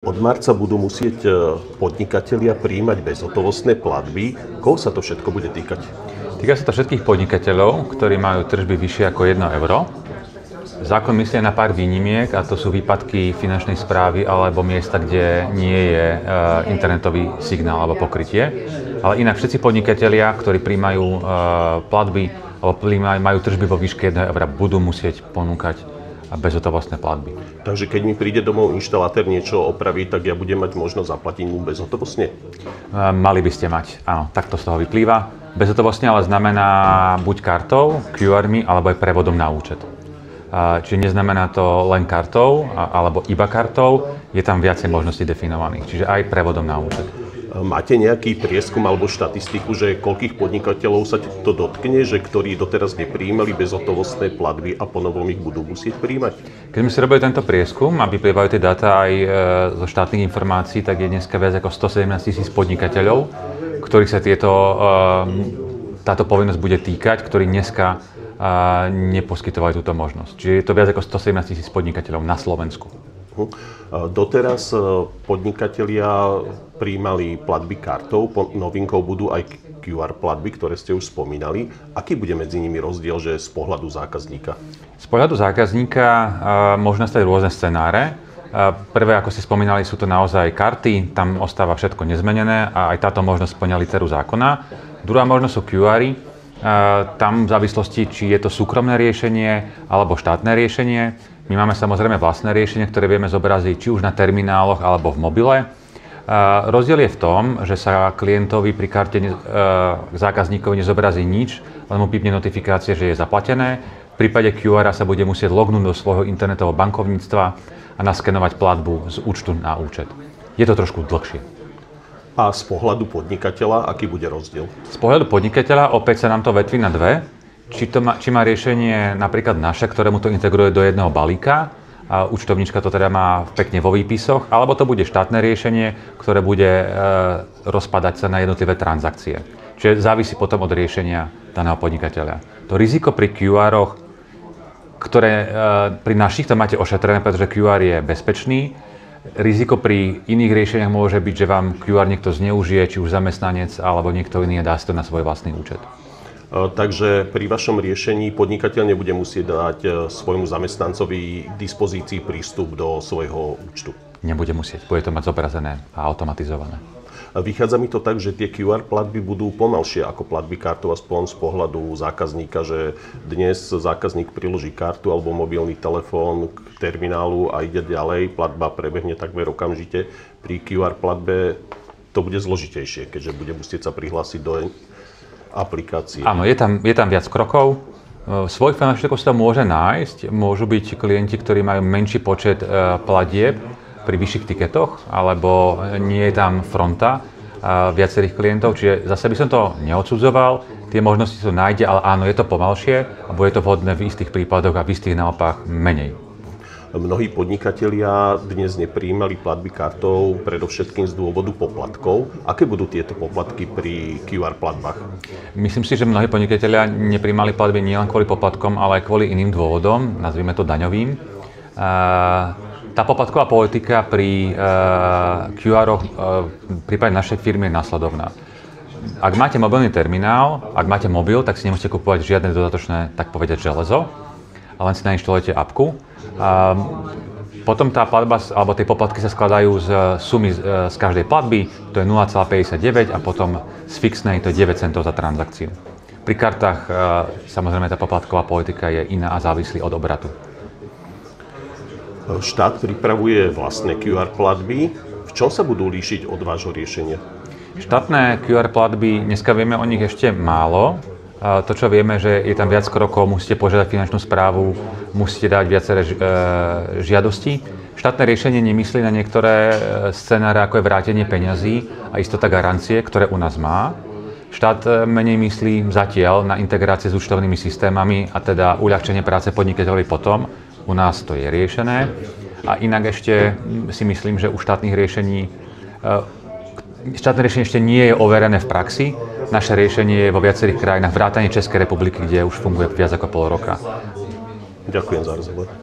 Od marca budú musieť podnikatelia prijímať bezhotovostné platby. Koho sa to všetko bude týkať? Týka sa to všetkých podnikateľov, ktorí majú tržby vyššie ako 1 euro. Zákon myslí na pár výnimiek, a to sú výpadky finančnej správy alebo miesta, kde nie je internetový signál alebo pokrytie. Ale inak všetci podnikatelia, ktorí prijímajú platby alebo majú tržby vo výške 1 eura, budú musieť ponúkať bezhotovostné platby. Takže keď mi príde domov inštalatér niečo opraviť, tak ja budem mať možnosť zaplatiť mu bezhotovostne? Mali by ste mať, áno, takto z toho vyplýva. Bezhotovostne ale znamená buď kartou, QR-mi, alebo aj prevodom na účet. Čiže neznamená to len kartou, alebo iba kartou, je tam viacej možností definovaných, čiže aj prevodom na účet. Máte nejaký prieskum alebo štatistiku, že koľkých podnikateľov sa to dotkne, že ktorí doteraz neprijímali bezhotovostné platby a ponovom ich budú musieť prijímať? Keď sme si robili tento prieskum a vyplývajú tie dáta aj zo štátnych informácií, tak je dneska viac ako 117 000 podnikateľov, ktorých sa táto povinnosť bude týkať, ktorí dneska neposkytovali túto možnosť. Čiže je to viac ako 117 000 podnikateľov na Slovensku. Doteraz podnikatelia prijímali platby kartou, novinkou budú aj QR platby, ktoré ste už spomínali. Aký bude medzi nimi rozdiel, že z pohľadu zákazníka? Z pohľadu zákazníka môžu nastať rôzne scenáre. Prvé, ako ste spomínali, sú to naozaj karty, tam ostáva všetko nezmenené a aj táto možnosť spĺňa literu zákona. Druhá možnosť sú QR-y. Tam v závislosti, či je to súkromné riešenie alebo štátne riešenie. My máme samozrejme vlastné riešenie, ktoré vieme zobraziť či už na termináloch alebo v mobile. Rozdiel je v tom, že sa klientovi pri karte zákazníkovi nezobrazí nič, len mu pípne notifikácie, že je zaplatené. V prípade QR sa bude musieť lognúť do svojho internetového bankovníctva a naskenovať platbu z účtu na účet. Je to trošku dlhšie. A z pohľadu podnikateľa, aký bude rozdiel? Z pohľadu podnikateľa opäť sa nám to vetví na dve. Či má riešenie napríklad naše, ktoré mu to integruje do jedného balíka, a účtovníčka to teda má pekne vo výpisoch, alebo to bude štátne riešenie, ktoré bude rozpadať sa na jednotlivé transakcie. Čiže závisí potom od riešenia daného podnikateľa. To riziko pri QR-och, ktoré pri našich to máte ošetrené, pretože QR je bezpečný. Riziko pri iných riešeniach môže byť, že vám QR niekto zneužije, či už zamestnanec alebo niekto iný, dá si to na svoj vlastný účet. Takže pri vašom riešení podnikateľ nebude musieť dať svojmu zamestnancovi k dispozícii prístup do svojho účtu? Nebude musieť, bude to mať zobrazené a automatizované. Vychádza mi to tak, že tie QR platby budú pomalšie ako platby kartou, aspoň z pohľadu zákazníka, že dnes zákazník priloží kartu alebo mobilný telefón k terminálu a ide ďalej, platba prebehne takmer okamžite. Pri QR platbe to bude zložitejšie, keďže bude musieť sa prihlásiť do aplikácie. Áno, je tam viac krokov. Svoj finančný sa môže nájsť. Môžu byť klienti, ktorí majú menší počet platieb pri vyšších tiketoch, alebo nie je tam fronta viacerých klientov. Čiže zase by som to neodsudzoval. Tie možnosti sú nájde, ale áno, je to pomalšie a bude to vhodné v istých prípadoch a v istých naopak menej. Mnohí podnikatelia dnes neprijímali platby kartou, predovšetkým z dôvodu poplatkov. Aké budú tieto poplatky pri QR platbách? Myslím si, že mnohí podnikatelia neprijímali platby nielen kvôli poplatkom, ale aj kvôli iným dôvodom, nazvime to daňovým. Tá poplatková politika pri QR-och v prípade našej firmy je nasledovná. Ak máte mobilný terminál, ak máte mobil, tak si nemusíte kupovať žiadne dodatočné, tak povedať, železo, a len si nainštalujete apku. Potom tá platba, alebo tie poplatky sa skladajú z sumy z každej platby, to je 0,59 a potom z fixnej to je 9 centov za transakciu. Pri kartách samozrejme tá poplatková politika je iná a závislí od obratu. Štát pripravuje vlastné QR platby. V čom sa budú líšiť od vášho riešenia? Štátne QR platby, dneska vieme o nich ešte málo. To, čo vieme, že je tam viac krokov, musíte požiadať finančnú správu, musíte dať viaceré žiadosti. Štátne riešenie nemyslí na niektoré scenáre, ako je vrátenie peňazí a istota garancie, ktoré u nás má. Štát menej myslí zatiaľ na integrácie s účtovnými systémami a teda uľahčenie práce podnikateľovi potom. U nás to je riešené. A inak ešte si myslím, že u štátne riešenie ešte nie je overené v praxi. Naše riešenie je vo viacerých krajinách vrátane Českej republiky, kde už funguje viac ako pol roka. Ďakujem za rozhovor.